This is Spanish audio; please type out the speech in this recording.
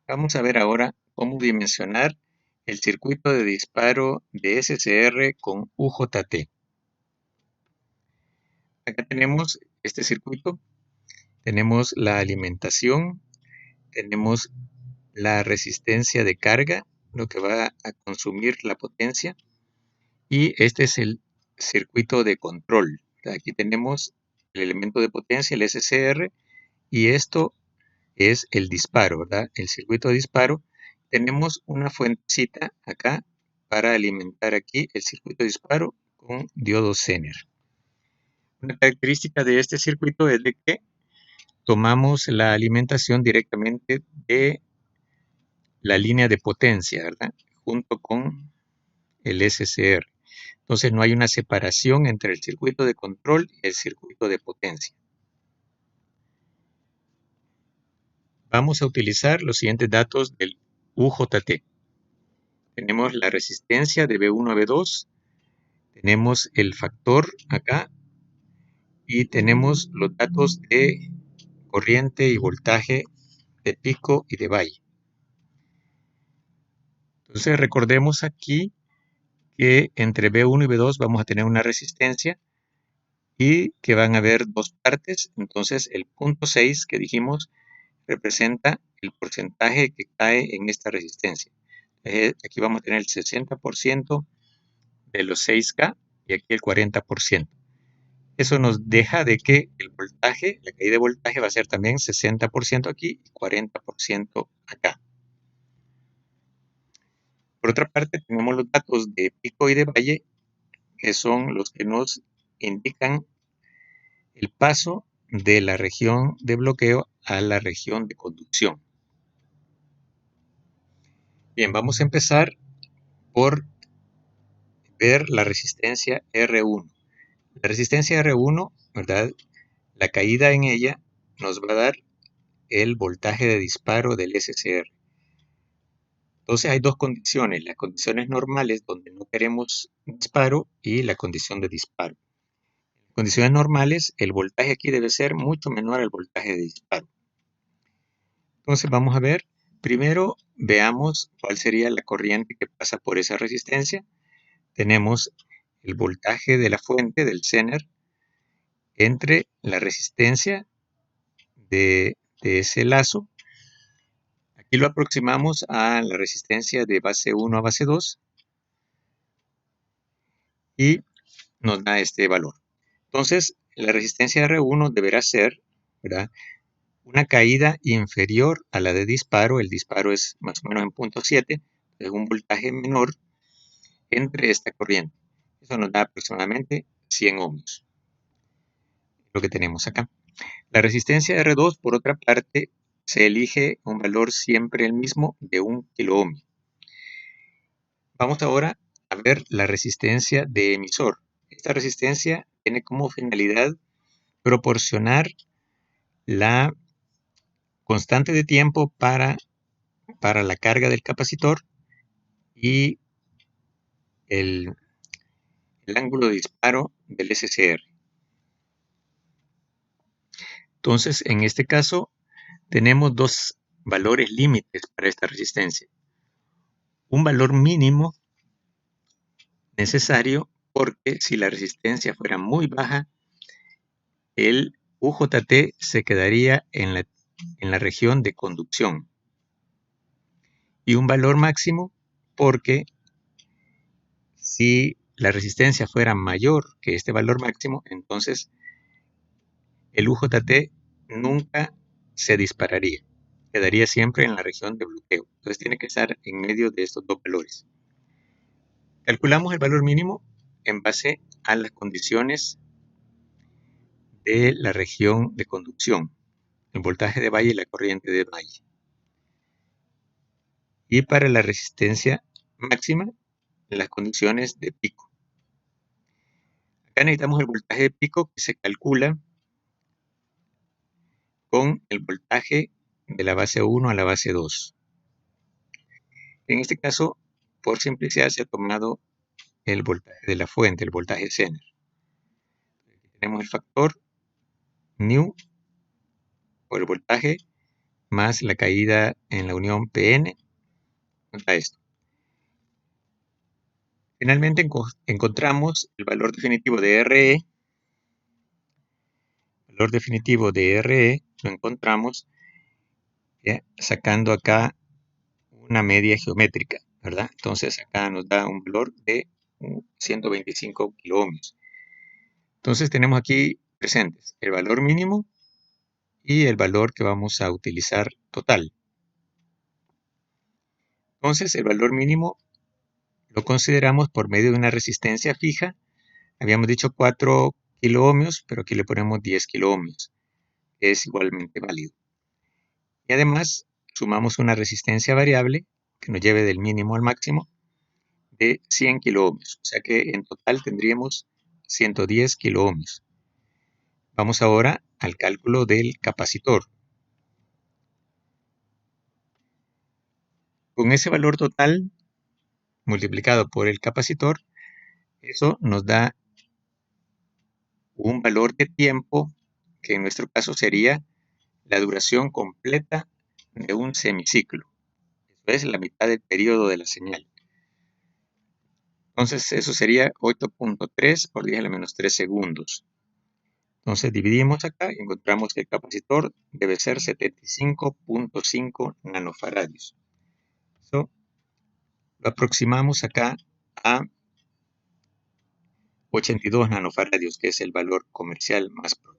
Vamos a ver ahora cómo dimensionar el circuito de disparo de SCR con UJT. Acá tenemos este circuito, tenemos la alimentación, tenemos la resistencia de carga, lo que va a consumir la potencia, y este es el circuito de control. Aquí tenemos el elemento de potencia, el SCR, y esto es el disparo, ¿verdad? El circuito de disparo. Tenemos una fuentecita acá para alimentar aquí el circuito de disparo con diodo Zener. Una característica de este circuito es de que tomamos la alimentación directamente de la línea de potencia, ¿verdad? Junto con el SCR. Entonces no hay una separación entre el circuito de control y el circuito de potencia. Vamos a utilizar los siguientes datos del UJT. Tenemos la resistencia de B1 a B2, tenemos el factor acá y tenemos los datos de corriente y voltaje de pico y de valle. Entonces recordemos aquí que entre B1 y B2 vamos a tener una resistencia y que van a haber dos partes. Entonces el punto 6 que dijimos representa el porcentaje que cae en esta resistencia. Aquí vamos a tener el 60% de los 6K y aquí el 40%. Eso nos deja de que el voltaje, la caída de voltaje va a ser también 60% aquí y 40% acá. Por otra parte, tenemos los datos de pico y de valle, que son los que nos indican el paso de la región de bloqueo a la región de conducción. Bien, vamos a empezar por ver la resistencia R1. La resistencia R1, ¿verdad? La caída en ella nos va a dar el voltaje de disparo del SCR. Entonces hay dos condiciones, las condiciones normales donde no queremos disparo y la condición de disparo. En condiciones normales el voltaje aquí debe ser mucho menor al voltaje de disparo. Entonces vamos a ver, primero veamos cuál sería la corriente que pasa por esa resistencia. Tenemos el voltaje de la fuente del Zener entre la resistencia de ese lazo. Aquí lo aproximamos a la resistencia de base 1 a base 2 y nos da este valor. Entonces, la resistencia R1 deberá ser, ¿verdad?, una caída inferior a la de disparo. El disparo es más o menos en 0.7, es un voltaje menor entre esta corriente. Eso nos da aproximadamente 100 ohmios, lo que tenemos acá. La resistencia R2, por otra parte, se elige un valor siempre el mismo de 1 kiloohmio. Vamos ahora a ver la resistencia de emisor. Esta resistencia tiene como finalidad proporcionar la constante de tiempo para la carga del capacitor y el ángulo de disparo del SCR. Entonces, en este caso, tenemos dos valores límites para esta resistencia. Un valor mínimo necesario porque si la resistencia fuera muy baja, el UJT se quedaría en la región de conducción. Y un valor máximo porque si la resistencia fuera mayor que este valor máximo, entonces el UJT nunca se dispararía. Quedaría siempre en la región de bloqueo. Entonces tiene que estar en medio de estos dos valores. Calculamos el valor mínimo en base a las condiciones de la región de conducción, el voltaje de valle y la corriente de valle. Y para la resistencia máxima, las condiciones de pico. Acá necesitamos el voltaje de pico que se calcula con el voltaje de la base 1 a la base 2. En este caso, por simplicidad, se ha tomado el voltaje de la fuente, el voltaje Zener. Tenemos el factor nu por el voltaje más la caída en la unión PN, nos da esto. Finalmente encontramos el valor definitivo de RE. El valor definitivo de RE lo encontramos sacando acá una media geométrica, ¿verdad? Entonces acá nos da un valor de 125 kiloohmios. Entonces tenemos aquí presentes el valor mínimo y el valor que vamos a utilizar total. Entonces el valor mínimo lo consideramos por medio de una resistencia fija. Habíamos dicho 4 kiloohmios, pero aquí le ponemos 10 kiloohmios, que es igualmente válido. Y además sumamos una resistencia variable que nos lleve del mínimo al máximo de 100 kiloohmios. O sea que en total tendríamos 110 kiloohmios. Vamos ahora al cálculo del capacitor. Con ese valor total multiplicado por el capacitor, eso nos da un valor de tiempo que en nuestro caso sería la duración completa de un semiciclo. Eso es la mitad del periodo de la señal. Entonces eso sería 8.3 por 10 a la menos 3 segundos. Entonces dividimos acá y encontramos que el capacitor debe ser 75.5 nanofaradios. Eso lo aproximamos acá a 82 nanofaradios, que es el valor comercial más próximo.